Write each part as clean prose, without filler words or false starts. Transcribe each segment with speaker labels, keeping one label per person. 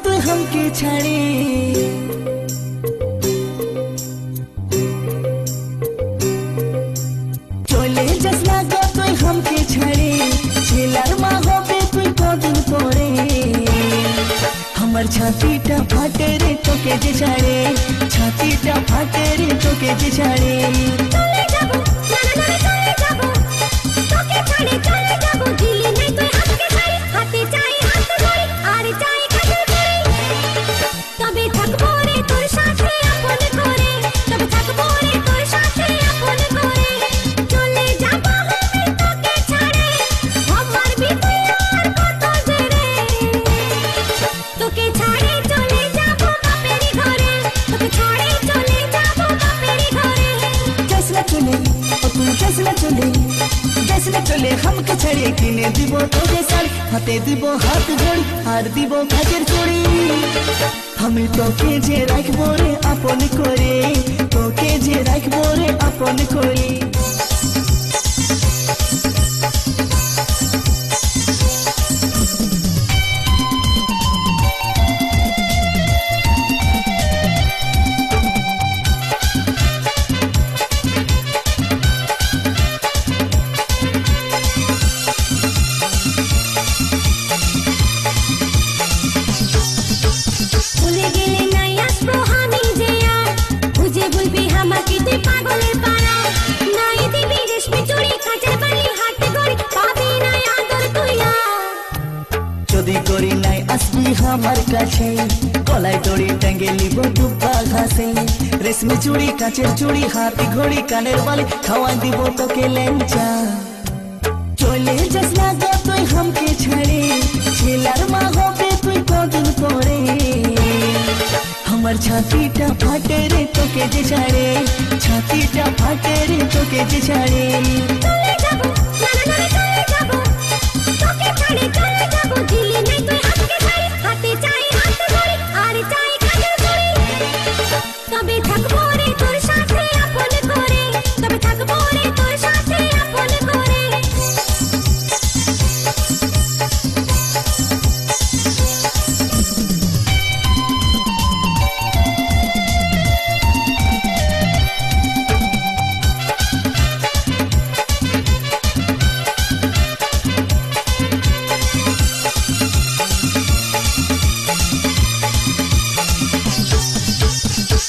Speaker 1: তুই हमके ছাড়ে চলে যাস না গো তুই हमके ছাড়ে ছেলার মা হবে তুই কদিন পরে আমার ছাতিটা ফাটে রে তোকে যে ছাড়ে ছাতিটা ফাটে রে তোকে যে ছাড়ে
Speaker 2: চলে যাব না চলে যাব তোকে ছাড়ে চলে যাব দিলি নাই তুই হাতকে ছাড়ি হাতে চাই হাত ধরি আর চাই কাছে ধরি তবে থাকবো রে তোর সাথে আপন করে তবে থাকবো রে তোর সাথে আপন করে চলে যাব আমি তোকে ছাড়ে আমার বিতুই আর কত জেরে তোকে ছাড়ে চলে যাব বাপের ঘরে তোকে ছাড়ে চলে যাব বাপের ঘরে
Speaker 1: जैसे चले ओ तू जैसे चले हमके छड़े किने দিব তোকে শাড়ি হাতে দিব হাত ঘড়ি আর দিব কাজের চুড়ি আমি তোকে যে রাখবো রে আপন করে তোকে যে রাখবো রে আপন করে
Speaker 2: ভুলে গেলে নাই আসবো আমি যে আর বুঝে বলবি আমাকে তুই পাগলের পাড়া নাই দিবি রেশমি চুড়ি কাঁচের বালি হাতে গড়ি পাবি না আদর তুই আর
Speaker 1: যদি করি নাই আসবি আমার কাছে গলায় দড়ি টাঙ্গে লিব দুব্বা ঘাসে রেশমি চুড়ি কাঁচের চুড়ি হাতে ঘড়ি কানের বালি খাওয়া দিব তোকে লেঞ্চা চলে যাস না গো তুই हमके ছাড়ে ছেলার মা হবে তুই কদিন পরে আমার ছাতিটা ফাটে রে তোকে যে ছাড়ে ছাতিটা ফাটে রে তোকে যে ছাড়ে
Speaker 2: চলে যাব না চলে যাব তোকে ছাড়ে চলে যাব দিলি নাই তুই হাতকে ছাড়ি হাতে চাই হাত ধরি আর চাই কাছে ধরি তবে থাকবো রে তোর সাথে আপন করে তবে থাকবো রে তোর সাথে আপন করে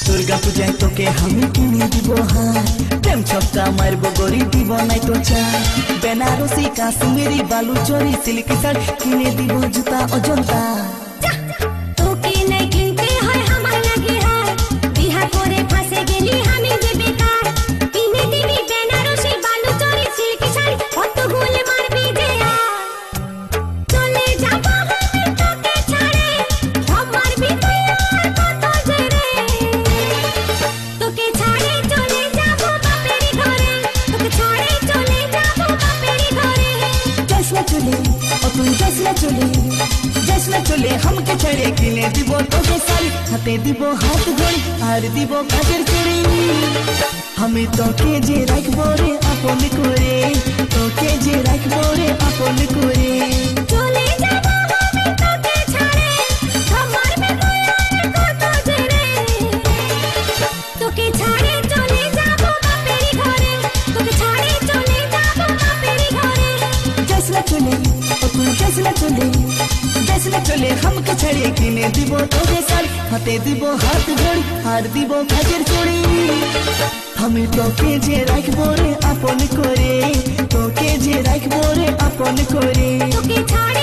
Speaker 1: দুর্গা পূজায় তোকে আমি কিনে দিব হার প্রেম ছক্কা মারবো গরি দিব নাই তো চা বেনারসি কাশ্মীরি বালুচরি সিল্ক শাড়ি কিনে দিব জুতা অজন্তা
Speaker 2: তোকে নাই কিনতে হয় আমার লাগে হার বিহা করে ফাঁসে গেলি আমি যে বেকার কিনে দিবি বেনারসি বালুচরি সিল্ক শাড়ি কত গুল মারবি যে আর চলে যাব আমি তোকে ছাড়ে আমার বিতুই আর কত জেরে তোকে ছাড়ে চলে যাব বাপের ঘরে তোকে ছাড়ে চলে যাব বাপের ঘরে
Speaker 1: जैसे चले ओ तू जैसे चले हमके छड़े किने দিব তোকে শাড়ি হাতে দিব হাত ঘড়ি আর দিব কাজের চুড়ি আমি তোকে যে রাখবো রে আপন করে তোকে যে রাখবো রে আপন করে
Speaker 2: চলে যাব আমি তোকে ছাড়ে আমার বিতুই আর কত জেরে তোকে ছাড়ে চলে যাব বাপের ঘরে তোকে ছাড়ে চলে যাব বাপের ঘরে
Speaker 1: जैसे चले ओ तू जैसे चले हमके छड़े किने দিব তোকে শাড়ি হাতে দিব হাত ঘড়ি আর দিব কাজের চুড়ি আমি তোকে যে রাখবো রে আপন করে তোকে যে রাখবো রে আপন করে
Speaker 2: তোকে ছাড়ে